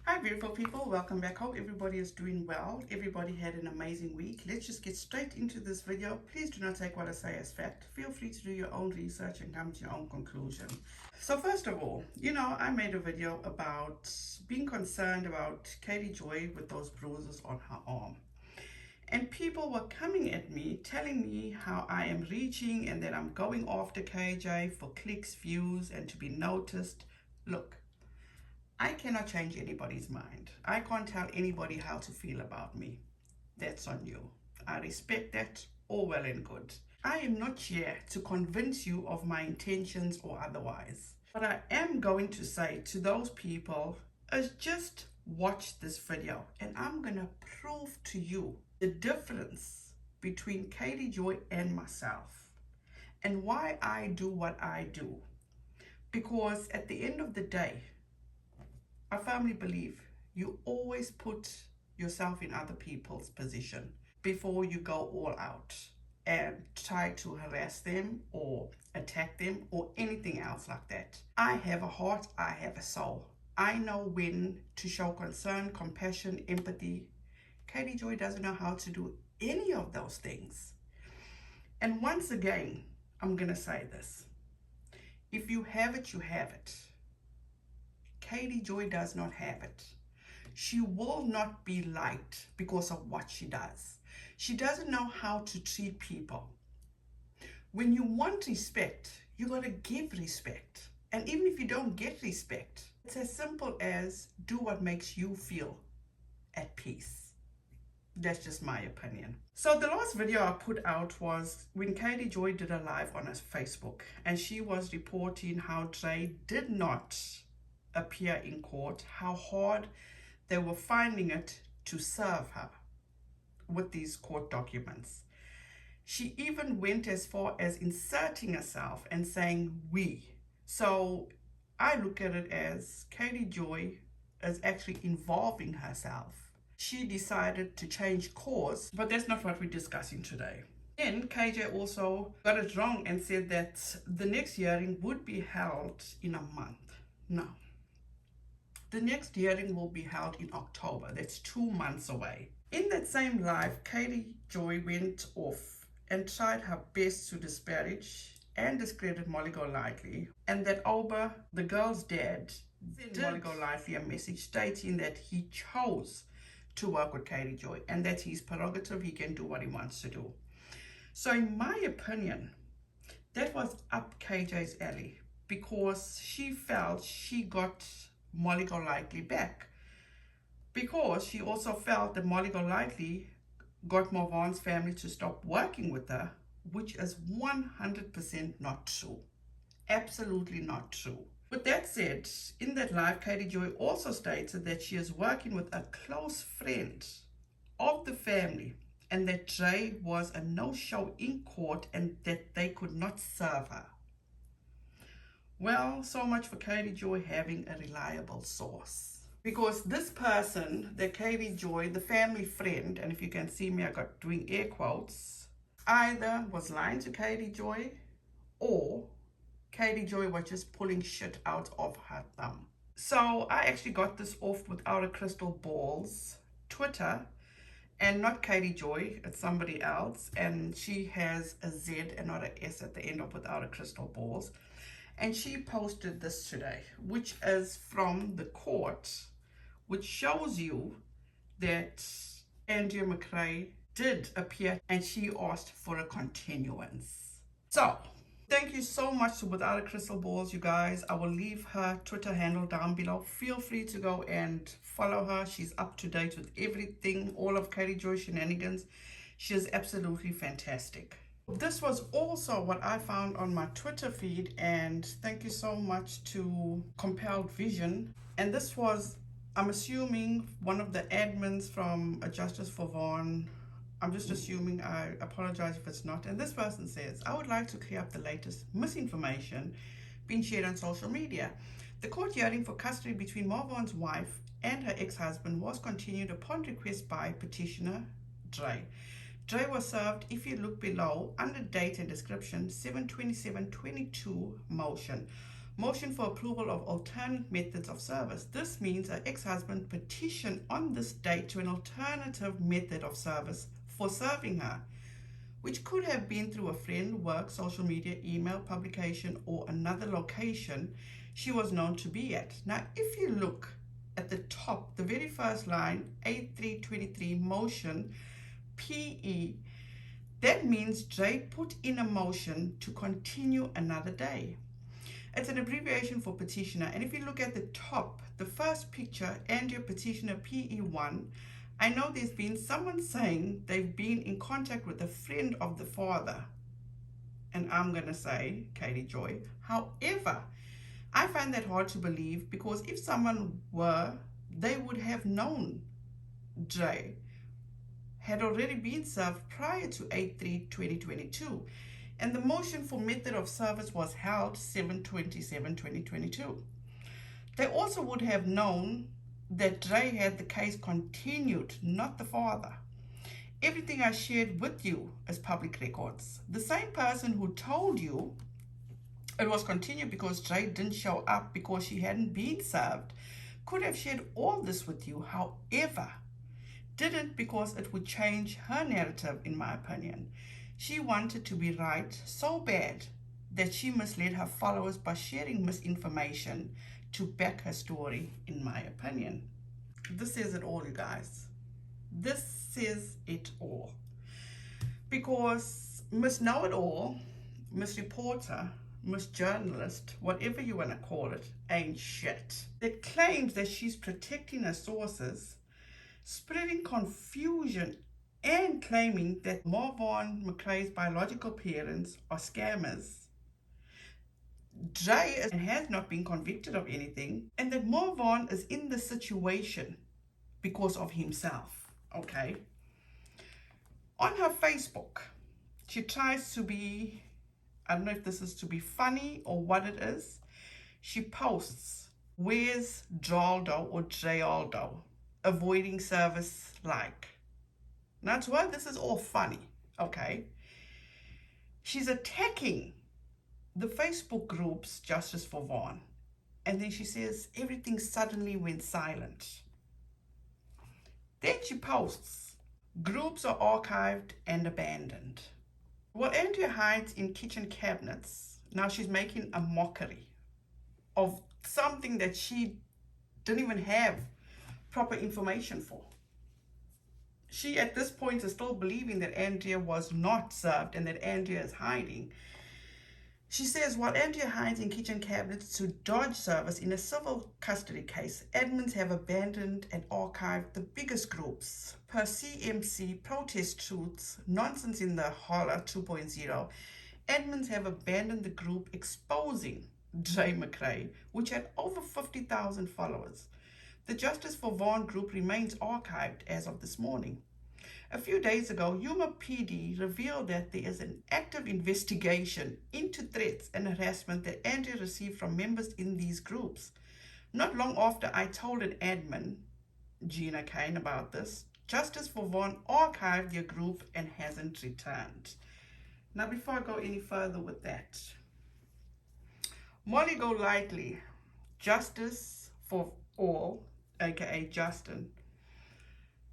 Hi beautiful people, welcome back. Hope everybody is doing well. Everybody had an amazing week. Let's just get straight into this video. Please do not take what I say as fact. Feel free to do your own research and come to your own conclusion. So first of all, I made a video about being concerned about Katie Joy with those bruises on her arm. And people were coming at me, telling me how I am reaching and that I'm going after KJ for clicks, views, and to be noticed. Look, I cannot change anybody's mind. I can't tell anybody how to feel about me. That's on you. I respect that, all well and good. I am not here to convince you of my intentions or otherwise. What I am going to say to those people is just watch this video and I'm going to prove to you the difference between Katie Joy and myself and why I do what I do. Because at the end of the day, I firmly believe you always put yourself in other people's position before you go all out and try to harass them or attack them or anything else like that. I have a heart, I have a soul. I know when to show concern, compassion, empathy. Katie Joy doesn't know how to do any of those things. And once again, I'm going to say this. If you have it, you have it. Katie Joy does not have it. She will not be liked because of what she does. She doesn't know how to treat people. When you want respect, you got to give respect. And even if you don't get respect, it's as simple as do what makes you feel at peace. That's just my opinion. So the last video I put out was when Katie Joy did a live on her Facebook, and she was reporting how Dre did not appear in court, how hard they were finding it to serve her with these court documents. She even went as far as inserting herself and saying we. So I look at it as Katie Joy is actually involving herself. She decided to change course, but that's not what we're discussing today. Then KJ also got it wrong and said that the next hearing would be held in a month. No. The next hearing will be held in October. That's 2 months away. In that same live, Katie Joy went off and tried her best to disparage and discredit Molly Golightly, and that Oba, the girl's dad, sent Molly Golightly a message stating that he chose to work with Katie Joy and that's his prerogative. He can do what he wants to do. So in my opinion, that was up KJ's alley because she felt she got Molly Golightly back, because she also felt that Molly Golightly got Marvan's family to stop working with her, which is 100% not true. Absolutely not true. With that said, in that live, Katie Joy also stated that she is working with a close friend of the family and that Dre was a no-show in court and that they could not serve her. Well, so much for Katie Joy having a reliable source. Because this person, the Katie Joy, the family friend, and if you can see me, I got doing air quotes, either was lying to Katie Joy or Katie Joy was just pulling shit out of her thumb. So I actually got this off Without a Crystal Ball's Twitter, and not Katie Joy, it's somebody else, and she has a Z and not an S at the end of Without a Crystal Balls. And she posted this today, which is from the court, which shows you that Andrea McRae did appear and she asked for a continuance. So thank you so much to Without a Crystal Balls, you guys. I will leave her Twitter handle down below. Feel free to go and follow her. She's up to date with everything, all of Katie Joy shenanigans. She is absolutely fantastic. This was also what I found on my Twitter feed, and thank you so much to Compelled Vision. And this was, I'm assuming, one of the admins from A Justice for Vaughn. I'm just assuming, I apologize if it's not. And this person says, I would like to clear up the latest misinformation being shared on social media. The court hearing for custody between Marvan's wife and her ex-husband was continued upon request by petitioner Dre. Dre was served, if you look below, under date and description, 7/27/22 motion. Motion for approval of alternate methods of service. This means her ex-husband petitioned on this date to an alternative method of service for serving her, which could have been through a friend, work, social media, email, publication, or another location she was known to be at. Now, if you look at the top, the very first line, 8323 motion PE, that means Jay put in a motion to continue another day. It's an abbreviation for petitioner. And if you look at the top, the first picture, Andrea petitioner PE1, I know there's been someone saying they've been in contact with a friend of the father. And I'm going to say, Katie Joy. However, I find that hard to believe, because if someone were, they would have known Jay had already been served prior to 8/3/2022. And the motion for method of service was held 7/27/2022. They also would have known that Dre had the case continued, not the father. Everything I shared with you is public records. The same person who told you it was continued because Dre didn't show up because she hadn't been served could have shared all this with you, however, didn't, because it would change her narrative, in my opinion. She wanted to be right so bad that she misled her followers by sharing misinformation to back her story, in my opinion. This says it all, you guys. This says it all. Because Miss Know-It-All, Miss Reporter, Miss Journalist, whatever you want to call it, ain't shit. It claims that she's protecting her sources, spreading confusion, and claiming that Marvon McRae's biological parents are scammers. Dre has not been convicted of anything, and that Marvon is in the situation because of himself, okay? On her Facebook, she tries to be, I don't know if this is to be funny or what it is. She posts, "Where's Jaldo or Jaldo? Avoiding service like." Now to her, this is all funny, okay? She's attacking the Facebook groups Justice for Vaughn. And then she says, everything suddenly went silent. Then she posts, "Groups are archived and abandoned." What Andrea hides in kitchen cabinets, now she's making a mockery of something that she didn't even have proper information for. She, at this point, is still believing that Andrea was not served and that Andrea is hiding. She says, what Andrea hides in kitchen cabinets to dodge service in a civil custody case, admins have abandoned and archived the biggest groups. Per CMC Protest Truths, Nonsense in the Holler 2.0, admins have abandoned the group exposing Dre McRae, which had over 50,000 followers. The Justice for Vaughn group remains archived as of this morning. A few days ago, Yuma PD revealed that there is an active investigation into threats and harassment that Andrea received from members in these groups. Not long after I told an admin, Gina Kane, about this, Justice for Vaughn archived their group and hasn't returned. Now, before I go any further with that, Molly Golightly, Justice for All, aka Justin,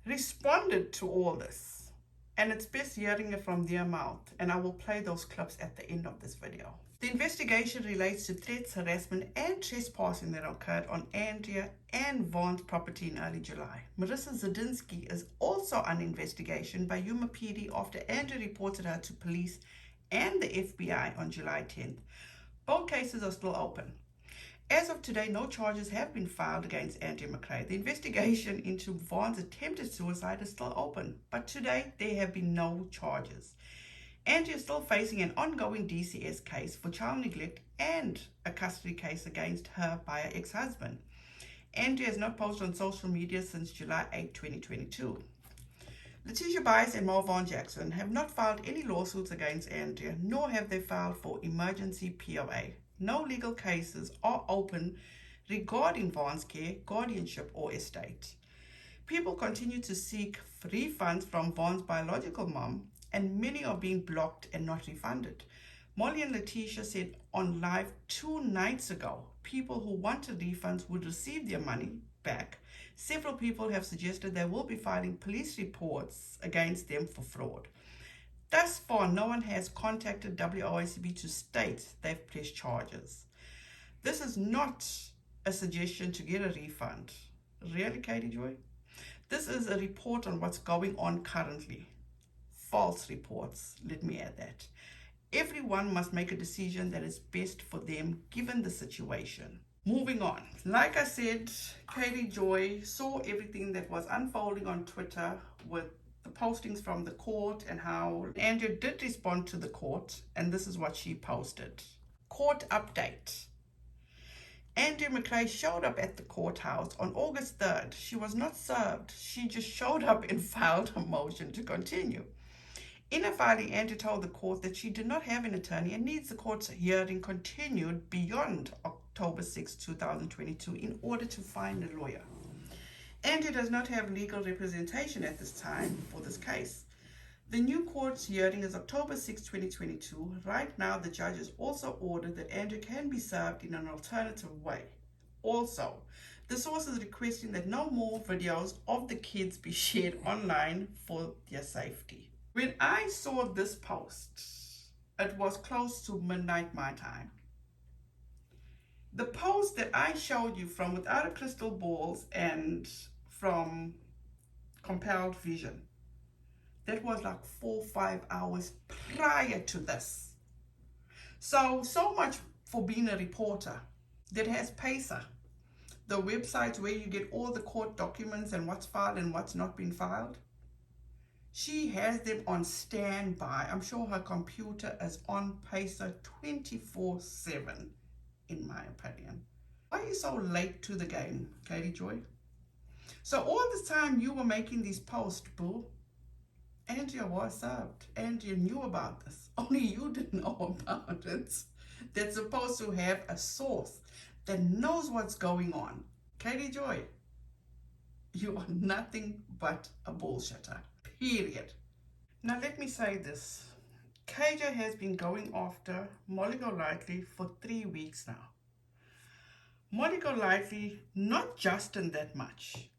responded to all this, and it's best hearing it from their mouth, and I will play those clips at the end of this video. The investigation relates to threats, harassment, and trespassing that occurred on Andrea and Vaughn's property in early July. Marissa Zadinsky is also under investigation by Yuma PD after Andrea reported her to police and the FBI on July 10th. Both cases are still open. As of today, no charges have been filed against Andrea McRae. The investigation into Vaughn's attempted suicide is still open, but today there have been no charges. Andrea is still facing an ongoing DCS case for child neglect and a custody case against her by her ex-husband. Andrea has not posted on social media since July 8, 2022. Letitia Bias and Marvon Jackson have not filed any lawsuits against Andrea, nor have they filed for emergency POA. No legal cases are open regarding Vaughn's care, guardianship, or estate. People continue to seek refunds from Vaughn's biological mom, and many are being blocked and not refunded. Molly and Letitia said on live 2 nights ago, people who wanted refunds would receive their money back. Several people have suggested they will be filing police reports against them for fraud. Thus far, no one has contacted WOACB to state they've pressed charges. This is not a suggestion to get a refund. Really, Katie Joy? This is a report on what's going on currently. False reports, let me add that. Everyone must make a decision that is best for them given the situation. Moving on. Like I said, Katie Joy saw everything that was unfolding on Twitter with the postings from the court and how Andrea did respond to the court, and this is what she posted. Court update. Andrea McRae showed up at the courthouse on August 3rd. She was not served. She just showed up and filed a motion to continue. In a filing, Andrea told the court that she did not have an attorney and needs the court's hearing continued beyond October 6, 2022 in order to find a lawyer. Andrea does not have legal representation at this time for this case. The new court's hearing is October 6, 2022. Right now, the judge has also ordered that Andrea can be served in an alternative way. Also, the source is requesting that no more videos of the kids be shared online for their safety. When I saw this post, it was close to midnight my time. The post that I showed you from Without a Crystal Balls and from Compelled Vision, that was like 4 or 5 hours prior to this. So much for being a reporter that has PACER, the website where you get all the court documents and what's filed and what's not been filed. She has them on standby. I'm sure her computer is on PACER 24/7, in my opinion. Why are you so late to the game, Katie Joy? So all this time you were making these posts, boo, Andrea was served. Andrea knew about this. Only you didn't know about it. That's supposed to have a source that knows what's going on. Katie Joy, you are nothing but a bullshitter. Period. Now let me say this. KJ has been going after Molly Golightly for 3 weeks now. Molly Golightly, not Justin that much,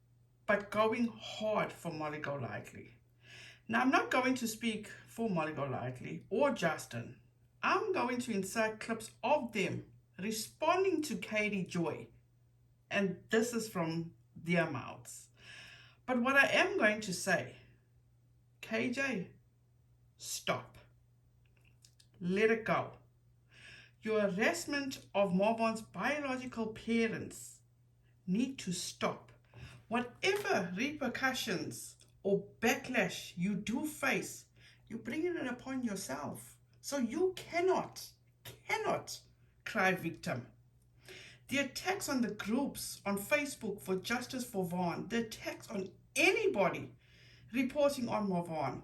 but going hard for Molly Golightly. Now I'm not going to speak for Molly Golightly or Justin. I'm going to insert clips of them responding to Katie Joy, and this is from their mouths. But what I am going to say, KJ, stop. Let it go. Your harassment of Marvon's biological parents need to stop. Whatever repercussions or backlash you do face, you're bringing it upon yourself. So you cannot cry victim. The attacks on the groups on Facebook for Justice for Vaughn, the attacks on anybody reporting on Marvon,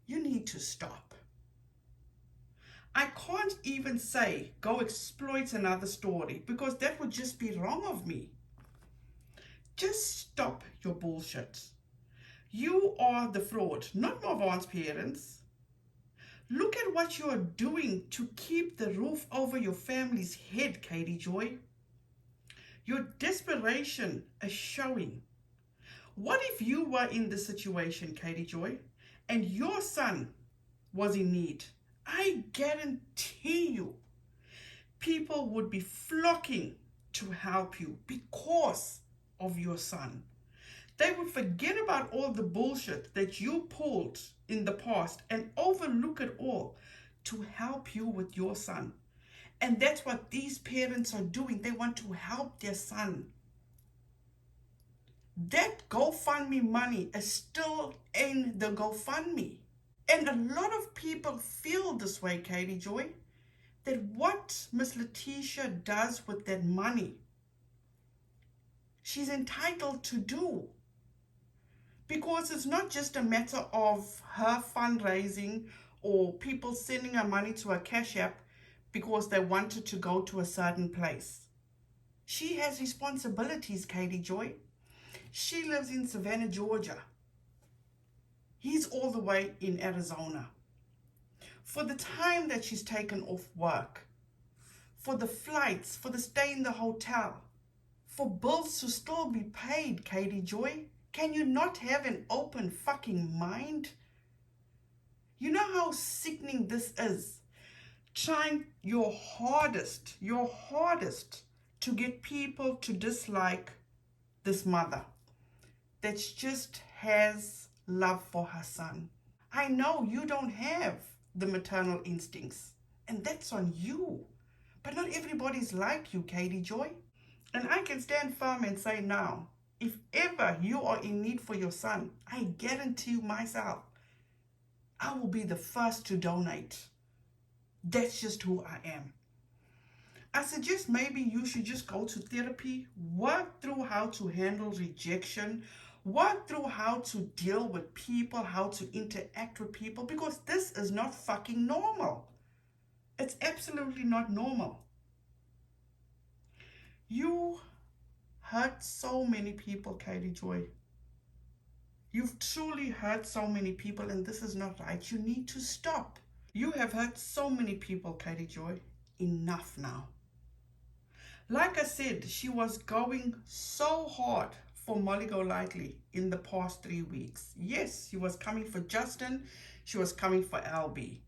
you need to stop. I can't even say go exploit another story because that would just be wrong of me. Just stop your bullshit. You are the fraud, not Marvon's parents. Look at what you are doing to keep the roof over your family's head, Katie Joy. Your desperation is showing. What if you were in this situation, Katie Joy, and your son was in need? I guarantee you, people would be flocking to help you because of your son. They would forget about all the bullshit that you pulled in the past and overlook it all to help you with your son. And that's what these parents are doing. They want to help their son. That GoFundMe money is still in the GoFundMe. And a lot of people feel this way, Katie Joy, that what Miss Letitia does with that money, she's entitled to do. Because it's not just a matter of her fundraising or people sending her money to her Cash App because they wanted to go to a certain place. She has responsibilities, Katie Joy. She lives in Savannah, Georgia. He's all the way in Arizona. for the time that she's taken off work, for the flights, for the stay in the hotel, for bills to still be paid, Katie Joy? Can you not have an open fucking mind? You know how sickening this is? Trying your hardest to get people to dislike this mother that just has love for her son. I know you don't have the maternal instincts, and that's on you. But not everybody's like you, Katie Joy. And I can stand firm and say now, if ever you are in need for your son, I guarantee you myself, I will be the first to donate. That's just who I am. I suggest maybe you should just go to therapy, work through how to handle rejection, work through how to deal with people, how to interact with people, because this is not fucking normal. It's absolutely not normal. You hurt so many people, Katie Joy. You've truly hurt so many people, and this is not right. You need to stop. You have hurt so many people, Katie Joy. Enough now. Like I said, she was going so hard for Molly Golightly in the past 3 weeks. Yes, she was coming for Justin. She was coming for LB.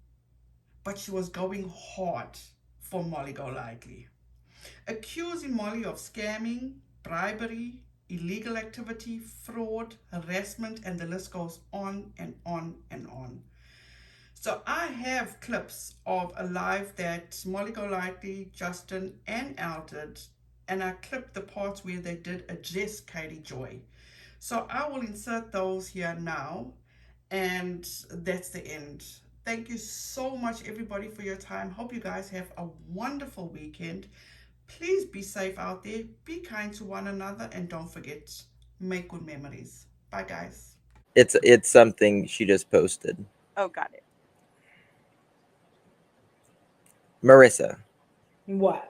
But she was going hard for Molly Golightly, accusing Molly of scamming, bribery, illegal activity, fraud, harassment, and the list goes on and on and on. So I have clips of a live that Molly Golightly, Justin, and Al did, and I clipped the parts where they did address Katie Joy. So I will insert those here now, and that's the end. Thank you so much, everybody, for your time. Hope you guys have a wonderful weekend. Please be safe out there, be kind to one another, and don't forget, make good memories. Bye, guys. It's something she just posted. Oh, got it. Marissa, What?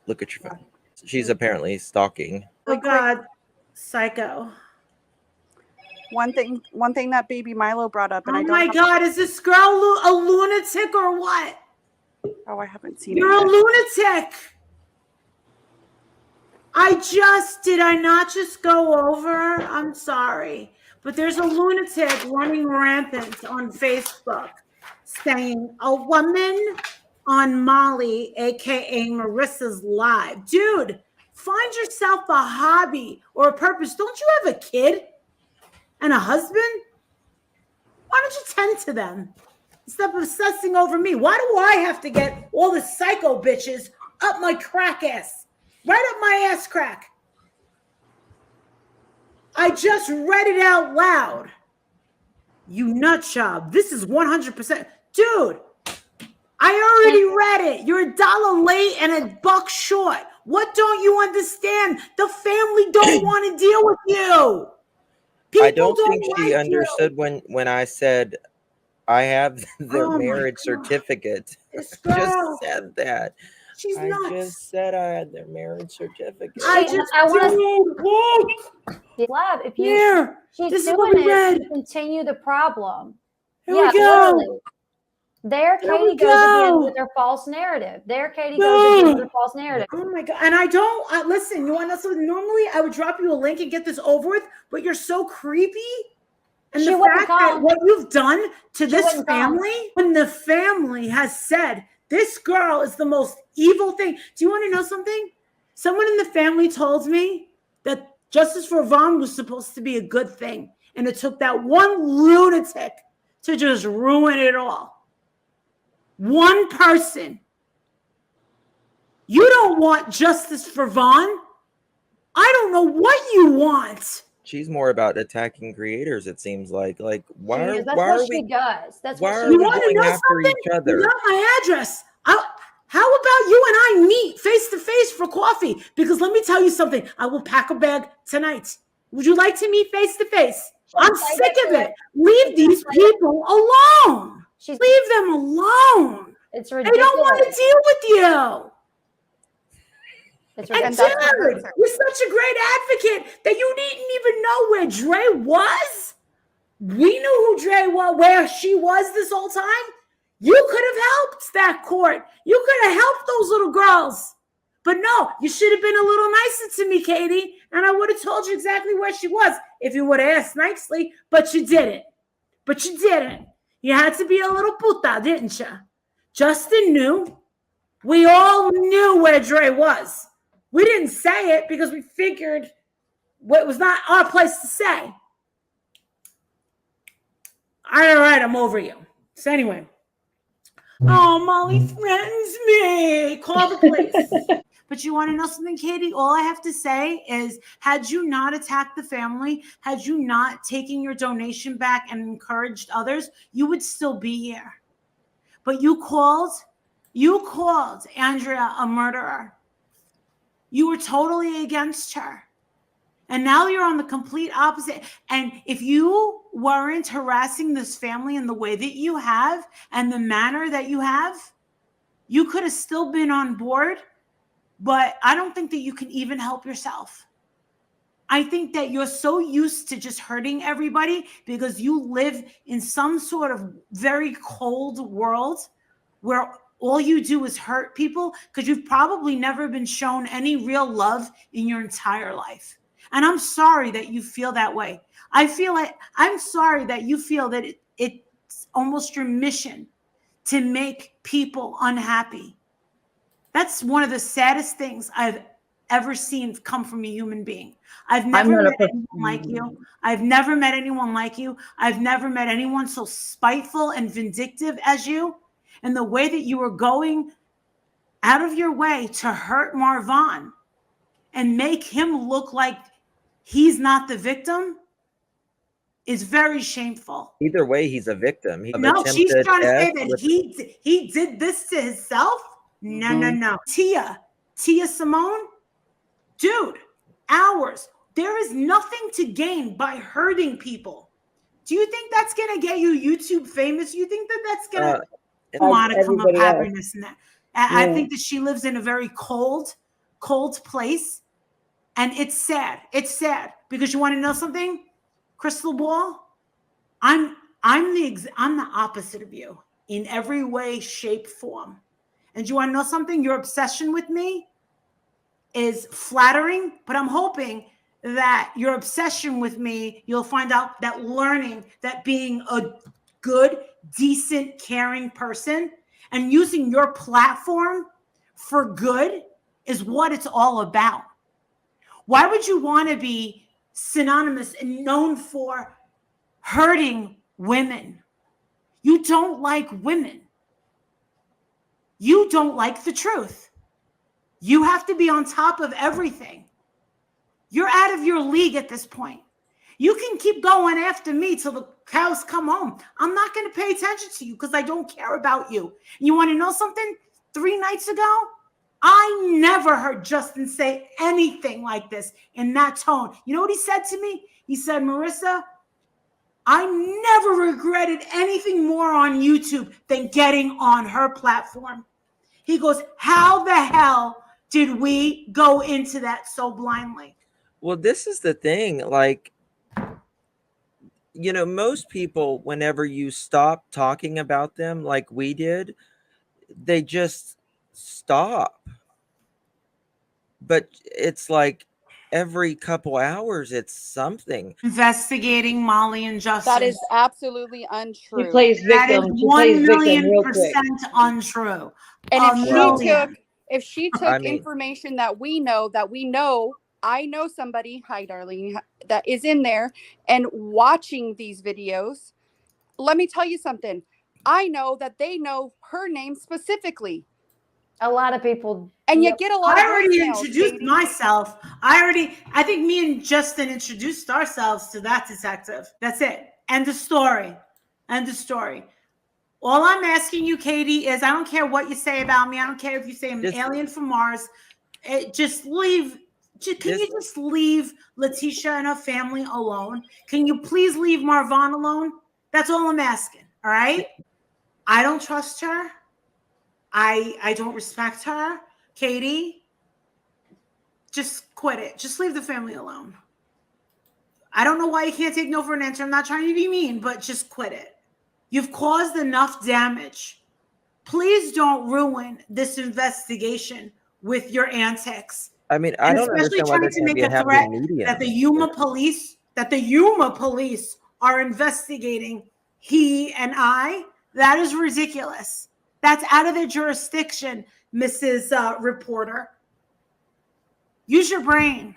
look at your phone. She's apparently stalking. Oh God, psycho. One thing that baby Milo brought up, and Oh my God, is this girl a lunatic or what? Oh, I haven't seen You're it a yet. lunatic. Did I not just go over? I'm sorry. But there's a lunatic running rampant on Facebook saying a woman on Molly, aka Marissa's live. Dude, find yourself a hobby or a purpose. Don't you have a kid and a husband? Why don't you tend to them? Stop obsessing over me. Why do I have to get all the psycho bitches up my crack ass? Right up my ass crack. I just read it out loud. You nut job. This is 100%. Dude, I already read it. You're $1 late and $1 short. What don't you understand? The family don't want to deal with you. I don't think she understood when I said I have their marriage certificate. This I just girl. said that. She's I nuts. just said I had their marriage certificate. I want to Love, if you here. she's This is doing what we it read. to continue the problem. Here we go. Literally. There Here we Katie goes again go. with her false narrative. There Katie goes again with her false narrative. Oh my God. And I don't listen, you want to know something? Normally I would drop you a link and get this over with, but you're so creepy. And She the wouldn't fact that come. what you've done to She this wouldn't come. family, when the family has said this girl is the most evil thing. Do you want to know something? Someone in the family told me that justice for Vaughn was supposed to be a good thing. And it took that one lunatic to just ruin it all. One person. You don't want justice for Vaughn. I don't know what you want. She's more about attacking creators, it seems like. Like, why are That's why what are she we does. That's why what are she we does. going after each You other? got my address. How about you and I meet face to face for coffee? Because let me tell you something. I will pack a bag tonight. Would you like to meet face to face? I'm sick of it. Leave these people alone. Leave them alone. It's They ridiculous. don't want to deal with you. It's And ridiculous. dude, you're such a great advocate that you didn't even know where Dre was. We knew who Dre was, where she was this whole time. You could have helped that court. You could have helped those little girls. But no, you should have been a little nicer to me, Katie, and I would have told you exactly where she was if you would have asked nicely, but you didn't. But you didn't. You had to be a little puta, didn't you? Justin knew. We all knew where Dre was. We didn't say it because we figured it was not our place to say. All right, I'm over you. So anyway. Oh, Molly threatens me. Call the police. But you want to know something, Katie? All I have to say is, had you not attacked the family, had you not taken your donation back and encouraged others, you would still be here. But you called Andrea a murderer. You were totally against her. And now you're on the complete opposite. And if you weren't harassing this family in the way that you have and the manner that you have, you could have still been on board. But I don't think that you can even help yourself. I think that you're so used to just hurting everybody because you live in some sort of very cold world where all you do is hurt people because you've probably never been shown any real love in your entire life. And I'm sorry that you feel that way. I'm sorry that you feel that it's almost your mission to make people unhappy. That's one of the saddest things I've ever seen come from a human being. I've never met anyone like you. I've never met anyone like you. I've never met anyone so spiteful and vindictive as you. And the way that you were going out of your way to hurt Marvin and make him look like he's not the victim is very shameful. Either way, he's a victim. No, she's trying to say that he did this to himself. No. Tia Simone, dude, hours. There is nothing to gain by hurting people. Do you think that's going to get you YouTube famous? You think that that's going to modicum of happiness in that? I think that she lives in a very cold place. And it's sad. It's sad because you want to know something, Crystal Ball? I'm the opposite of you in every way, shape, form. And you want to know something? Your obsession with me is flattering, but I'm hoping that your obsession with me, you'll find out that learning that being a good, decent, caring person and using your platform for good is what it's all about. Why would you want to be synonymous and known for hurting women? You don't like women. You don't like the truth. You have to be on top of everything. You're out of your league at this point. You can keep going after me till the cows come home. I'm not going to pay attention to you because I don't care about you. You want to know something? 3 nights ago, I never heard Justin say anything like this in that tone. You know what he said to me? He said, Marissa, I never regretted anything more on YouTube than getting on her platform. He goes, how the hell did we go into that so blindly? Well, this is the thing. Like, you know, most people, whenever you stop talking about them like we did, they just stop. But it's like every couple hours, it's something. Investigating Molly and Justin. That is absolutely untrue. She plays victim. That is She plays victim real 1,000,000% quick. untrue. And if she took I mean, information that we know, I know somebody, hi darling, that is in there and watching these videos. Let me tell you something. I know that they know her name specifically. A lot of people. And you get a lot of I already voicemails, introduced Katie. myself. I think me and Justin introduced ourselves to that detective. That's it. End of story. End of story. All I'm asking you, Katie, is I don't care what you say about me. I don't care if you say I'm an alien from Mars. Just leave. Can you just leave Letitia and her family alone? Can you please leave Marvin alone? That's all I'm asking. All right? I don't trust her. I don't respect her. Katie, just quit it. Just leave the family alone. I don't know why you can't take no for an answer. I'm not trying to be mean, but just quit it. You've caused enough damage. Please don't ruin this investigation with your antics. I mean, I And don't especially understand why there trying to can't make be a a happy threat medium. that the Yuma police are investigating he and I. That is ridiculous. That's out of their jurisdiction, Mrs. Reporter. Use your brain.